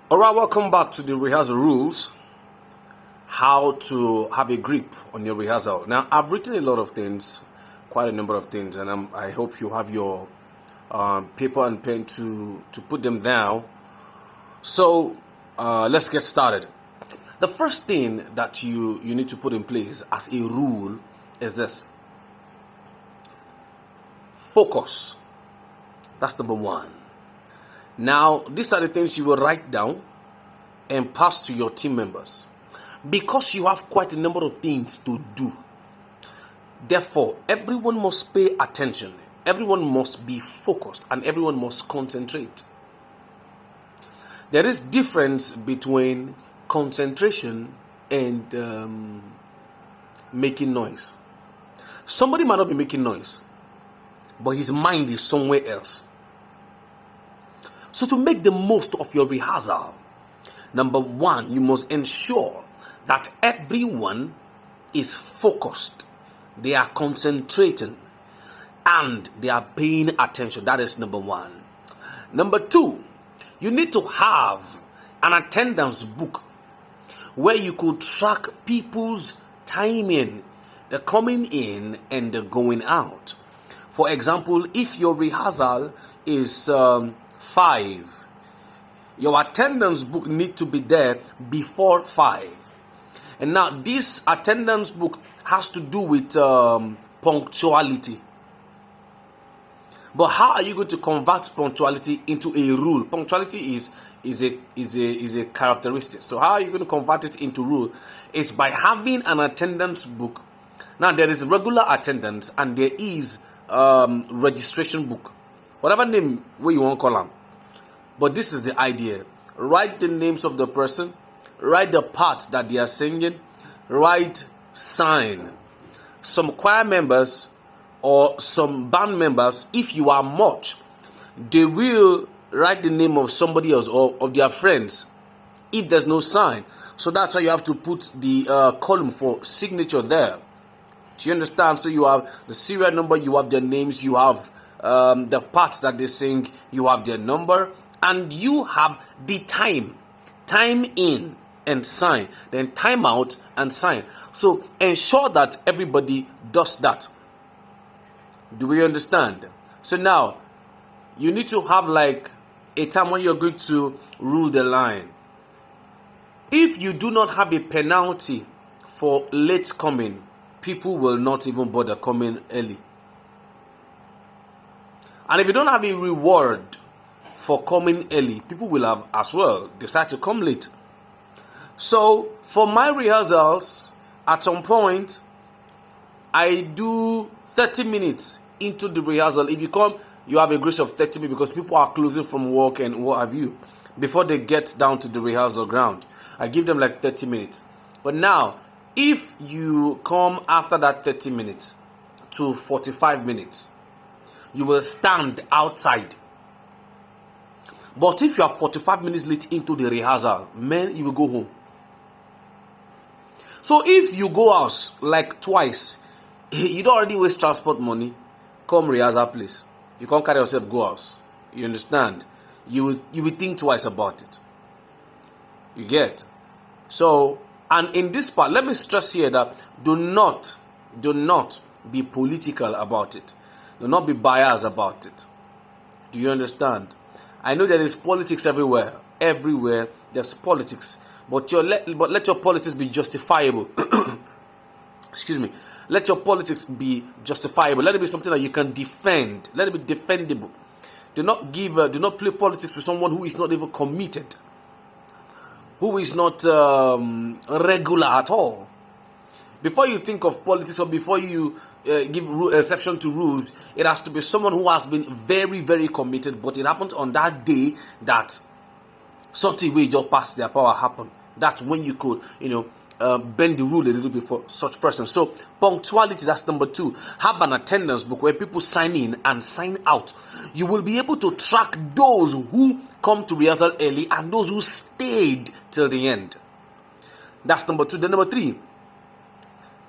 All right, welcome back to the rehearsal rules. How to have a grip on your rehearsal. Now, I've written a lot of things, quite a number of things, and I hope you have your paper and pen to put them down. So, let's get started. The first thing that you need to put in place as a rule is this: focus. That's number one. Now, these are the things you will write down and pass to your team members. Because you have quite a number of things to do, therefore, everyone must pay attention, everyone must be focused, and everyone must concentrate. There is difference between concentration and making noise. Somebody might not be making noise, but his mind is somewhere else. So to make the most of your rehearsal, number one, you must ensure that everyone is focused, they are concentrating, and they are paying attention. That is number one. Number two, you need to have an attendance book where you could track people's timing, the coming in and the going out. For example, if your rehearsal is 5, your attendance book need to be there before 5. And now this attendance book has to do with punctuality. But how are you going to convert punctuality into a rule? Punctuality is a characteristic. So how are you going to convert it into rule? It's by having an attendance book. Now there is regular attendance and there is registration book. Whatever name you want to call them. But this is the idea. Write the names of the person. Write the part that they are singing. Write sign. Some choir members or some band members, if you are much, they will write the name of somebody else or of their friends if there's no sign. So that's why you have to put the column for signature there. Do you understand? So you have the serial number, you have their names, you have the parts that they sing, you have their number, and you have the time in and sign, then time out and sign. So ensure that everybody does that. Do we understand? So now you need to have like a time when you're going to rule the line. If you do not have a penalty for late coming, people will not even bother coming early. And if you don't have a reward for coming early, people will have as well decide to come late. So for my rehearsals, at some point, I do 30 minutes into the rehearsal. If you come, you have a grace of 30 minutes because people are closing from work and what have you before they get down to the rehearsal ground. I give them like 30 minutes. But now, if you come after that 30 minutes to 45 minutes, you will stand outside. But if you are 45 minutes late into the rehearsal, man, you will go home. So if you go out like twice, you don't already waste transport money. Come rehearsal, please. You can't carry yourself, go out. You understand? You will think twice about it. You get? So, and in this part, let me stress here that do not be political about it. Do not be biased about it. Do you understand? I know there is politics everywhere. Everywhere there's politics. But let your politics be justifiable. Excuse me. Let your politics be justifiable. Let it be something that you can defend. Let it be defendable. Do not play politics with someone who is not even committed, who is not regular at all. Before you think of politics or before you give exception to rules, it has to be someone who has been very, very committed, but it happened on that day that something way just past their power happened. That's when you could, bend the rule a little bit for such person. So punctuality, that's number 2. Have an attendance book where people sign in and sign out. You will be able to track those who come to rehearsal early and those who stayed till the end. That's number 2. Then number 3,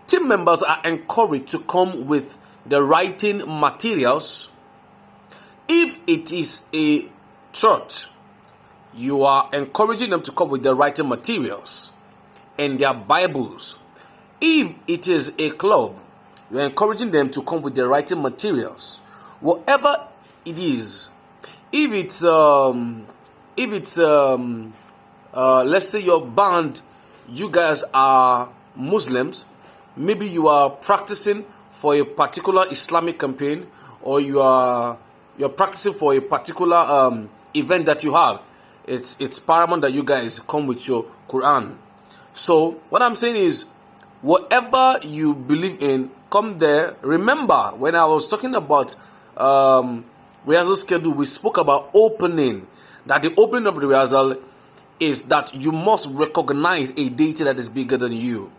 team members are encouraged to come with the writing materials. If it is a church, you are encouraging them to come with their writing materials and their Bibles. If it is a club, you're encouraging them to come with their writing materials. Whatever it is, if it's let's say your band, you guys are Muslims, maybe you are practicing for a particular Islamic campaign, or you're practicing for a particular event that you have. It's paramount that you guys come with your Quran. So what I'm saying is, whatever you believe in, come there. Remember, when I was talking about rehearsal schedule, we spoke about opening. That the opening of the rehearsal is that you must recognize a deity that is bigger than you.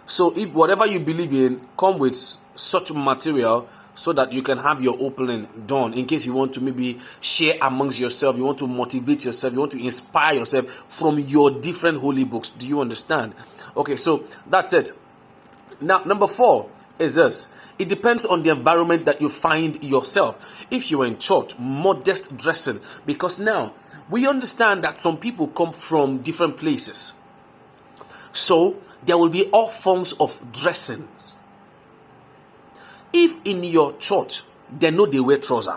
So if whatever you believe in, come with such material so that you can have your opening done. In case you want to maybe share amongst yourself, you want to motivate yourself, you want to inspire yourself from your different holy books. Do you understand? Okay, so that's it. Now, number 4 is this. It depends on the environment that you find yourself. If you are in church, modest dressing. Because now, we understand that some people come from different places. So, there will be all forms of dressings. If in your church, they know they wear trousers,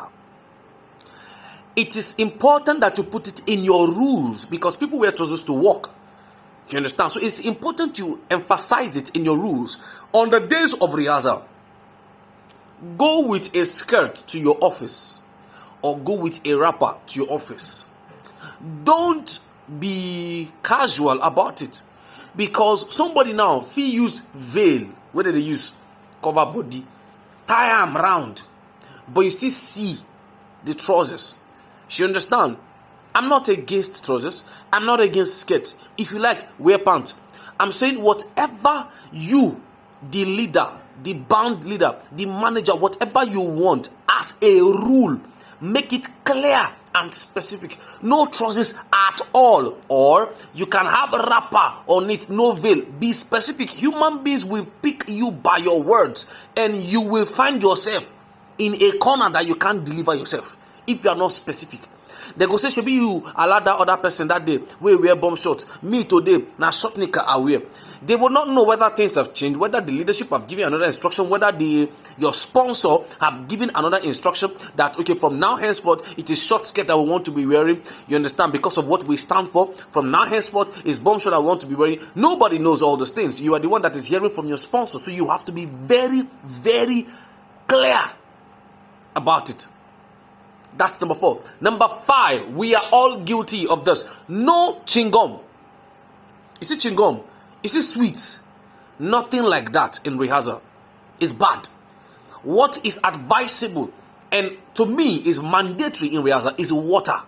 it is important that you put it in your rules, because people wear trousers to work. You understand? So it's important to emphasize it in your rules. On the days of rehearsal, go with a skirt to your office, or go with a wrapper to your office. Don't be casual about it, because somebody now feel use veil. What do they use? Cover body, tie them round, but you still see the trousers. You understand? I'm not against trousers. I'm not against skirts. If you like, wear pants. I'm saying whatever you, the leader, the band leader, the manager, whatever you want as a rule, make it clear and specific. No trousers at all. Or you can have a wrapper on it, no veil. Be specific. Human beings will pick you by your words, and you will find yourself in a corner that you can't deliver yourself if you are not specific. They go say, "Should you allow that other person that day we wear bomb shorts. Me today, now short knicker I wear." They will not know whether things have changed, whether the leadership have given another instruction, whether your sponsor have given another instruction that, okay, from now henceforth, it is short skirt that we want to be wearing. You understand? Because of what we stand for. From now henceforth, it's bomb short I want to be wearing. Nobody knows all those things. You are the one that is hearing from your sponsor. So you have to be very, very clear about it. That's number 4. Number 5, we are all guilty of this. No chewing gum. You see chewing gum? You see sweets? Nothing like that in rehearsal. It's bad. What is advisable and to me is mandatory in rehearsal is water.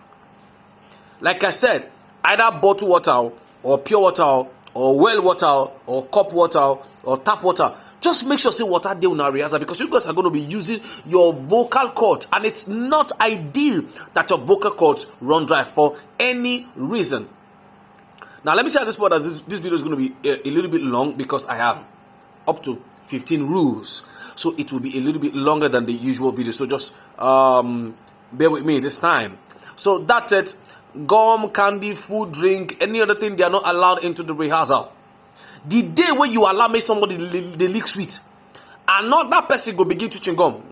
Like I said, either bottled water or pure water or well water or cup water or tap water. Just make sure say water there on rehearsal, because you guys are going to be using your vocal cords, and it's not ideal that your vocal cords run dry for any reason. Now, let me say at this point that this video is going to be a little bit long, because I have up to 15 rules. So it will be a little bit longer than the usual video. So just bear with me this time. So that's it. Gum, candy, food, drink, any other thing, they are not allowed into the rehearsal. The day when you allow me somebody they lick sweet, and not that person go begin to chew gum.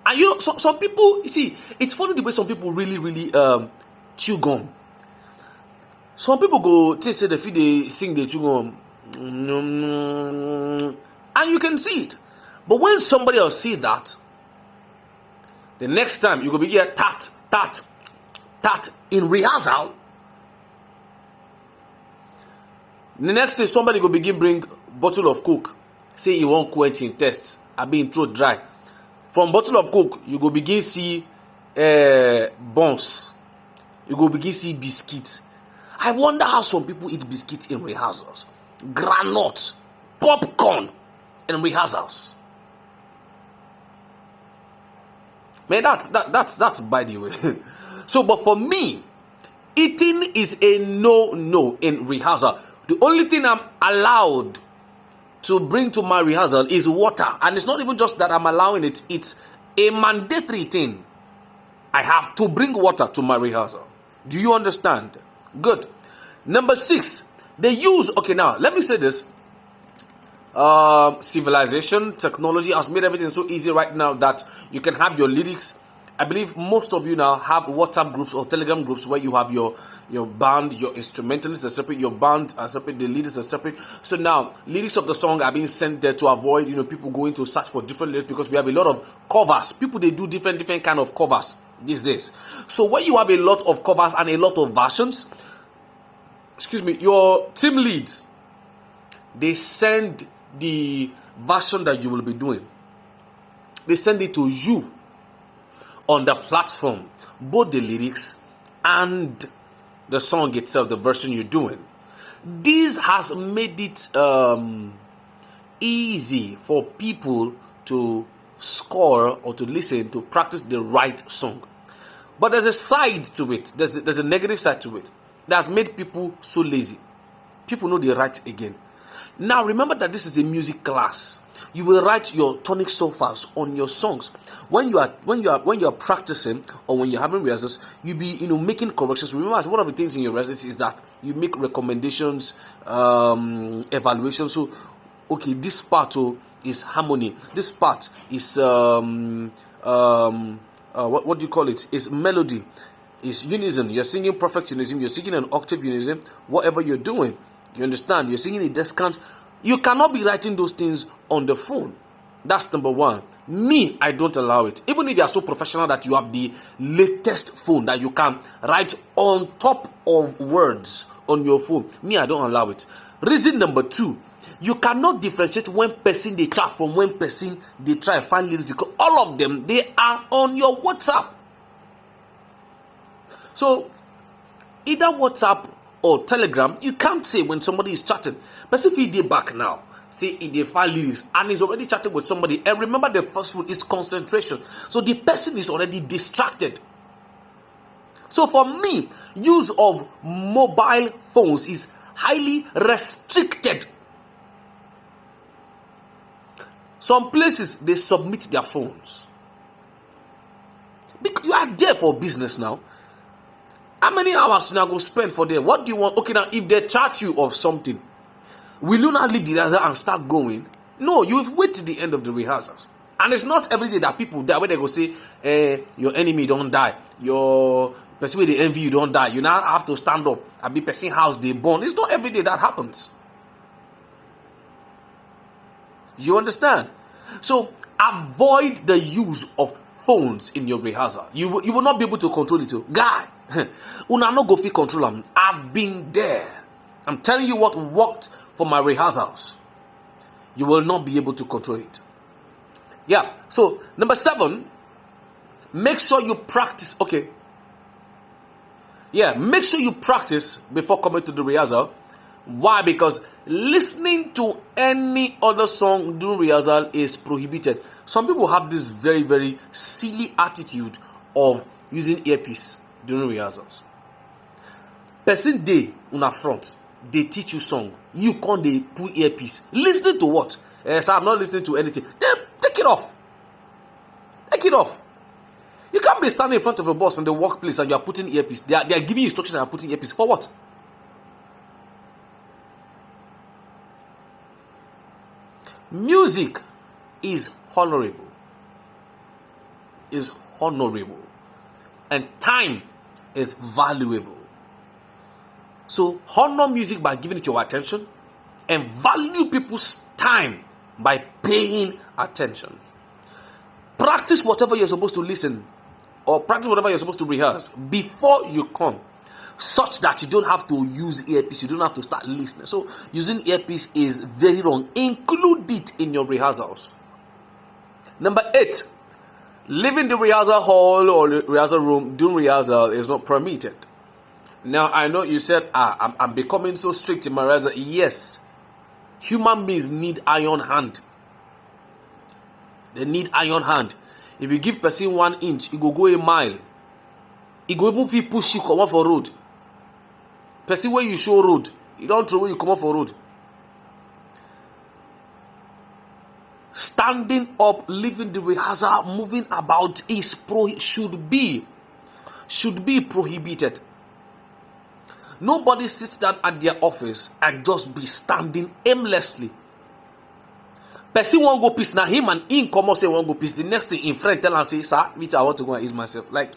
And you know, some people, you see, it's funny the way some people really chew gum. Some people go say the feel they sing they chew gum, and you can see it. But when somebody else see that, the next time you go begin tat in rehearsal. The next day, somebody go begin bring bottle of Coke. Say you want quench in test. I be in throat dry. From bottle of Coke, you go begin see buns. You go begin see biscuit. I wonder how some people eat biscuit in rehearsals. Granite, popcorn in rehearsals. Man, that's by the way. So, but for me, eating is a no in rehearsal. The only thing I'm allowed to bring to my rehearsal is water. And it's not even just that I'm allowing it. It's a mandatory thing. I have to bring water to my rehearsal. Do you understand? Good. Number 6, they use, okay, now let me say this. Civilization, technology has made everything so easy right now that you can have your lyrics. I believe most of you now have WhatsApp groups or Telegram groups where you have your band, your instrumentalists are separate, your band are separate, the leaders are separate. So now lyrics of the song are being sent there to avoid people going to search for different lyrics, because we have a lot of covers. People, they do different kind of covers these days. So when you have a lot of covers and a lot of versions, your team leads, they send the version that you will be doing. They send it to you on the platform, both the lyrics and the song itself, the version you're doing. This has made it easy for people to score or to listen, to practice the right song. But there's a side to it. There's a negative side to it that has made people so lazy. People know they write again. Now remember that this is a music class. You will write your tonic sophas on your songs. When you are practicing, or when you're having rehearsals, you be making corrections. Remember, one of the things in your rehearsals is that you make recommendations, evaluations. So, okay, this part is harmony. This part is what do you call it? Is melody. Is unison. You're singing perfect unison. You're singing an octave unison. Whatever you're doing. You understand? You're singing a descant. You cannot be writing those things on the phone. That's number 1. Me, I don't allow it. Even if you are so professional that you have the latest phone that you can write on top of words on your phone, me, I don't allow it. Reason number 2, you cannot differentiate when person they chat from when person they try find lyrics, because all of them, they are on your WhatsApp. So either WhatsApp or Telegram, you can't say when somebody is chatting. But if he did back now, say he did file lyrics and he's already chatting with somebody, and remember the first rule is concentration. So the person is already distracted. So for me, use of mobile phones is highly restricted. Some places, they submit their phones. You are there for business now. How many hours you go spend for them? What do you want? Okay, now if they charge you of something, will you not leave the rehearsal and start going? No, you wait till the end of the rehearsals. And it's not every day that people die where they go say, your enemy don't die, your person with the envy you don't die. You now have to stand up and be person house they born. It's not every day that happens. You understand? So avoid the use of phones in your rehearsal. You will not be able to control it. Guy, una no go fit control them. I've been there. I'm telling you what worked for my rehearsals. You will not be able to control it. Yeah. So number 7, make sure you practice. Okay. Yeah, make sure you practice before coming to the rehearsal. Why? Because listening to any other song during rehearsal is prohibited. Some people have this very, very silly attitude of using earpiece during rehearsals. Person day on front, they teach you song. You can't they put earpiece. Listening to what? So I'm not listening to anything. Take it off. Take it off. You can't be standing in front of a boss in the workplace and you are putting earpiece. They are giving you instructions and are putting earpiece. For what? Music is honorable. Is honorable. And time is valuable. So honor music by giving it your attention, and value people's time by paying attention. Practice whatever you're supposed to listen, or practice whatever you're supposed to rehearse before you come, such that you don't have to use earpiece, you don't have to start listening. So using earpiece is very wrong. Include it in your rehearsals. Number 8, leaving the rehearsal hall or the rehearsal room during rehearsal is not permitted. Now I know you said, I'm becoming so strict in my rehearsal. Yes, human beings need iron hand. They need iron hand. If you give person 1 inch, it go a mile. It go even feel push you come off for road. Person where you show road, you don't throw where you come off for road. Standing up, leaving the rehearsal, moving about should be prohibited. Nobody sits down at their office and just be standing aimlessly. Person won't go piss. Now him and in come say won't go piss. The next thing in friend tell and say, sir, me too, I want to go and ease myself. Like,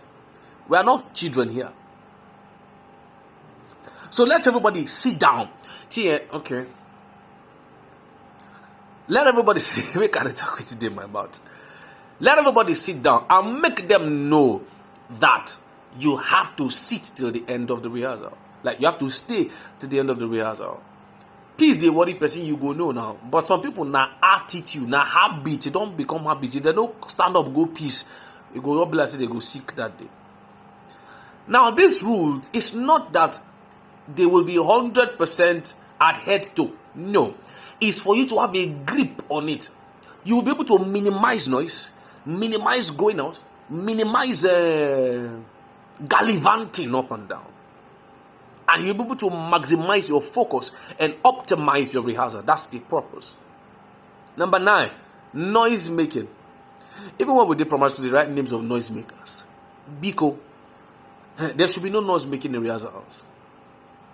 we are not children here. So let everybody sit down. See, okay. Let everybody sit. We can't talk with them in my mouth. Let everybody sit down and make them know that you have to sit till the end of the rehearsal. Like, you have to stay till the end of the rehearsal. Please, the worry person, you go know now. But some people now attitude, now habit, they don't become habit. They don't stand up, go peace. You go up, like they go sick that day. Now, this rule is not that they will be 100% adhered to. No. It's for you to have a grip on it. You will be able to minimize noise, minimize going out, minimize gallivanting up and down. And you'll be able to maximize your focus and optimize your rehearsal. That's the purpose. Number 9, noise making. Even when we did primary school, the right names of noise makers. Biko. There should be no noise making in rehearsals.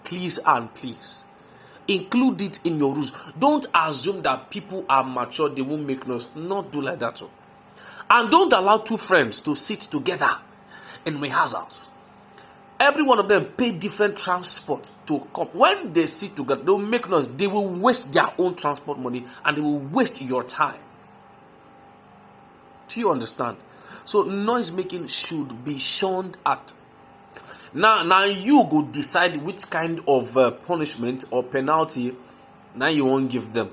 Please and please. Include it in your rules. Don't assume that people are mature, they won't make noise. Not do like that. And don't allow two friends to sit together in rehearsals. Every one of them pay different transport to come. When they sit together, they'll make noise. They will waste their own transport money and they will waste your time. Do you understand? So noise making should be shunned at. Now you go decide which kind of punishment or penalty now you won't give them.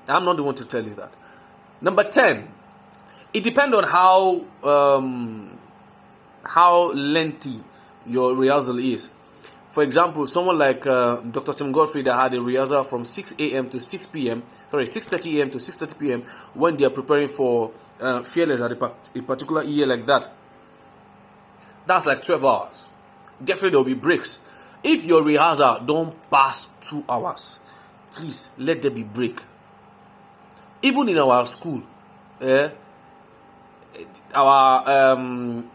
I'm not the one to tell you that. Number 10, it depends on how lengthy your rehearsal is. For example, someone like Dr. Tim Godfrey that had a rehearsal from 6 a.m. to 6 p.m. 6:30 a.m. to 6:30 p.m. when they are preparing for Fearless at a particular year like that. That's like 12 hours. Definitely there will be breaks. If your rehearsal don't pass 2 hours, please let there be break. Even in our school, our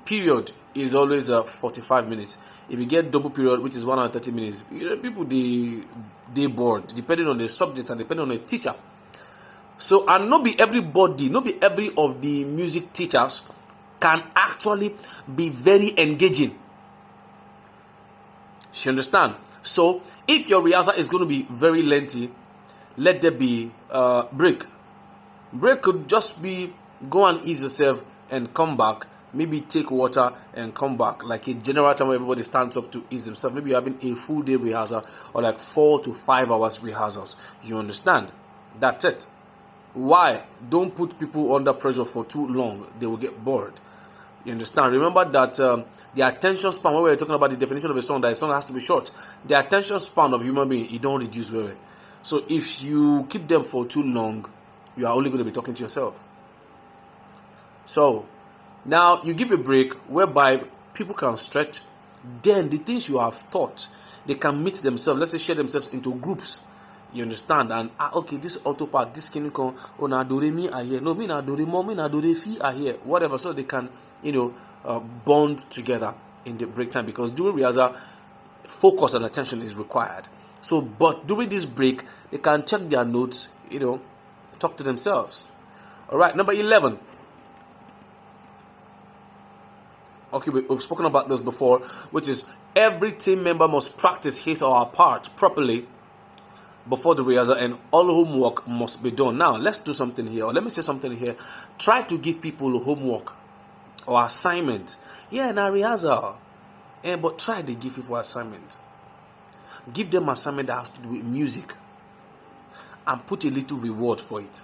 period is always 45 minutes. If you get double period, which is 1 hour 30 minutes, people they bored, depending on the subject and depending on the teacher. So, and not be every of the music teachers can actually be very engaging. You understand? So, if your rehearsal is going to be very lengthy, let there be break. Break could just be go and ease yourself and come back. Maybe take water and come back. Like a general time where everybody stands up to ease themselves. Maybe you're having a full day rehearsal or like 4 to 5 hours rehearsals. You understand? That's it. Why? Don't put people under pressure for too long. They will get bored. You understand? Remember that the attention span, when we're talking about the definition of a song, that a song has to be short. The attention span of human being, it don't reduce very well. So if you keep them for too long, you are only going to be talking to yourself. So now you give a break whereby people can stretch. Then the things you have taught, they can meet themselves. Let's say share themselves into groups. You understand? And okay, this auto part, this can come. Oh, na do re mi are here. No, me na do re mo, me na do re fi are here. Whatever, so they can, bond together in the break time. Because during rehearsal, focus and attention is required. So, but during this break, they can check their notes. Talk to themselves. All right, number 11. Okay, we've spoken about this before, which is every team member must practice his or her part properly before the rehearsal, and all homework must be done. Now, let's do something here, or let me say something here. Try to give people homework or assignment. Yeah, now rehearsal. But try to give people assignment. Give them assignment that has to do with music, and put a little reward for it.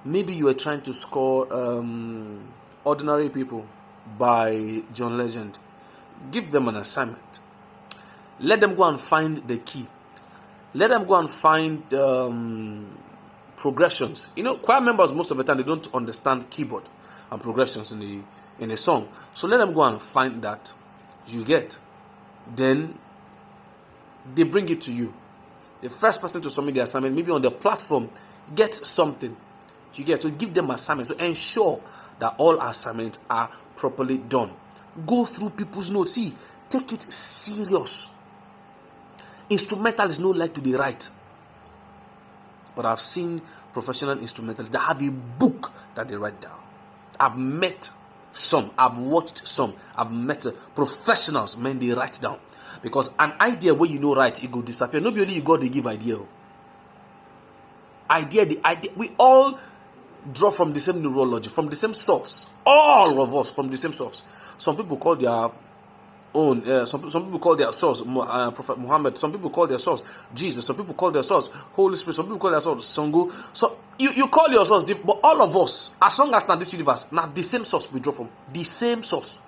Maybe you are trying to score Ordinary People by John Legend. Give them an assignment. Let them go and find the key. Let them go and find progressions. Choir members, most of the time, they don't understand keyboard and progressions in a song. So let them go and find that. You get. Then they bring it to you. The first person to submit the assignment, maybe on the platform, get something. You get. So give them assignments. So ensure that all assignments are properly done. Go through people's notes. See, take it serious. Instrumentalists no like to the right. But I've seen professional instrumentalists that have a book that they write down. I've met some, I've watched some, I've met professionals, men, they write down. Because an idea where you know right, it will disappear. Nobody only you got to give idea. The idea, we all draw from the same neurology, from the same source. All of us from the same source. Some people call their own, some people call their source Prophet Muhammad. Some people call their source Jesus. Some people call their source Holy Spirit. Some people call their source Sango. So you call your source different, but all of us, as long as now this universe, now the same source we draw from, the same source,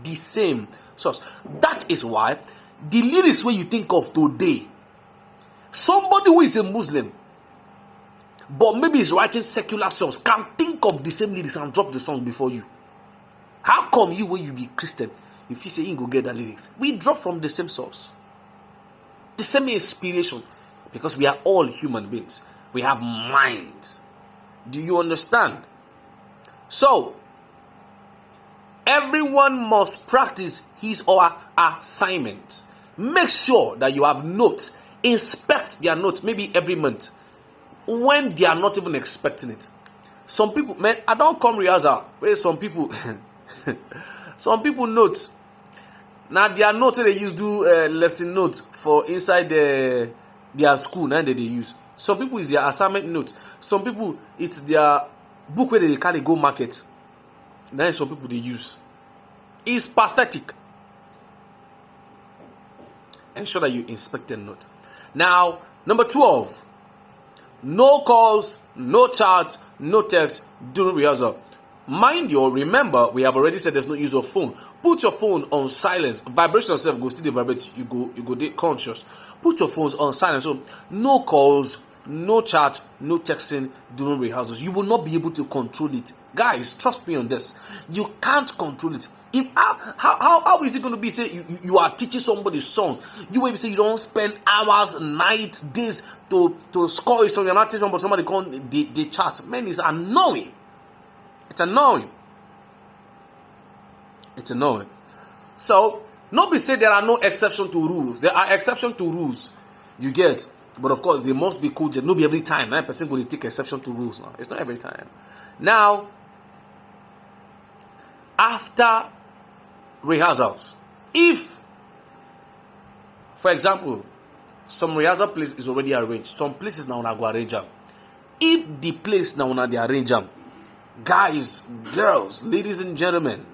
the same source. That is why the lyrics when you think of today, somebody who is a Muslim, but maybe is writing secular songs, can think of the same lyrics and drop the song before you. How come you, when you be Christian, if you say you go get the lyrics? We drop from the same source, the same inspiration, because we are all human beings. We have minds. Do you understand? So, everyone must practice his or her assignment. Make sure that you have notes. Inspect their notes, maybe every month, when they are not even expecting it. Some people, man, I don't come rehearsal. Where some people, some people notes. Now their notes they use do lesson notes for inside their school. Now they use. Some people is their assignment note. Some people it's their book where they carry go market. Then some people they use. It's pathetic. Ensure that you inspect the note. Now, number 12. No calls, no chat, no text during rehearsal. Mind you, remember, we have already said there's no use of phone. Put your phone on silence. Vibration yourself go still vibrate. You go conscious. Put your phones on silence. So no calls, no chat, no texting during rehearsals. You will not be able to control it. Guys, trust me on this. You can't control it. If how is it going to be? Say you are teaching somebody a song. You will say you don't spend hours, nights, days to score a song. You're not teaching somebody called the chat. Man, it's annoying. It's annoying. It's annoying. So nobody say there are no exception to rules. There are exceptions to rules. You get, but of course they must be cool. No be every time. 9% will take exception to rules now. It's not every time. Now, after rehearsals, if, for example, some rehearsal place is already arranged, some places now go arrange them. If the place now they arrange them, guys, girls, ladies and gentlemen,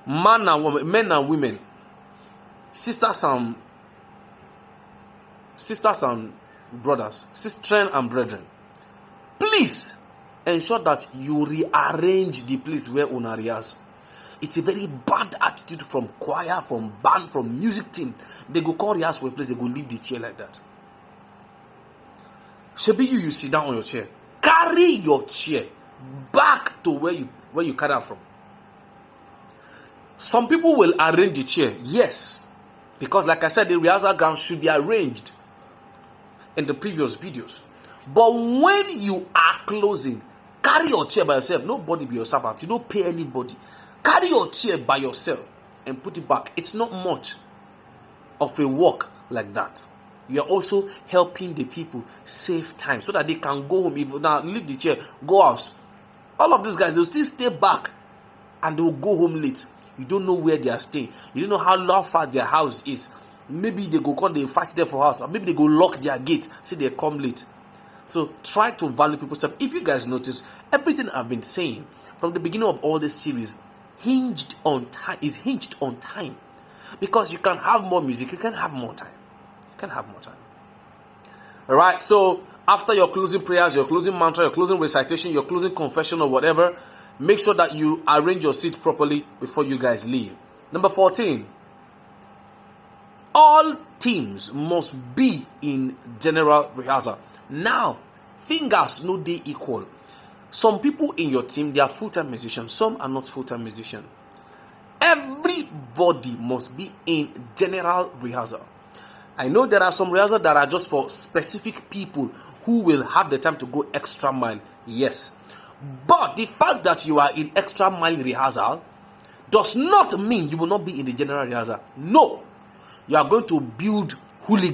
men and women, sisters and brothers, sisters and brethren, please ensure that you rearrange the place where una rehearse. It's a very bad attitude from choir, from band, from music team. They go call rehearse for a place, they go leave the chair like that. Shebi you sit down on your chair. Carry your chair back to where you carry it from. Some people will arrange the chair, yes, because like I said, the rehearsal ground should be arranged in the previous videos. But when you are closing, carry your chair by yourself. Nobody be your servant. You don't pay anybody. Carry your chair by yourself and put it back. It's not much of a work like that. You are also helping the people save time so that they can go home. If now leave the chair, go out. All of these guys, they'll still stay back and they'll go home late. You don't know where they are staying. You don't know how far their house is. Maybe they go come, they fight there for house, or maybe they go lock their gate, say they come late. So try to value people's time. If you guys notice, everything I've been saying from the beginning of all this series is hinged on time. Because you can have more music, you can have more time. You can have more time. Alright, so after your closing prayers, your closing mantra, your closing recitation, your closing confession or whatever, make sure that you arrange your seat properly before you guys leave. Number 14. All teams must be in general rehearsal. Now, fingers no dey equal. Some people in your team, they are full-time musicians. Some are not full-time musicians. Everybody must be in general rehearsal. I know there are some rehearsals that are just for specific people who will have the time to go extra mile. Yes. But the fact that you are in extra mile rehearsal does not mean you will not be in the general rehearsal. No. You are going to build hooligan.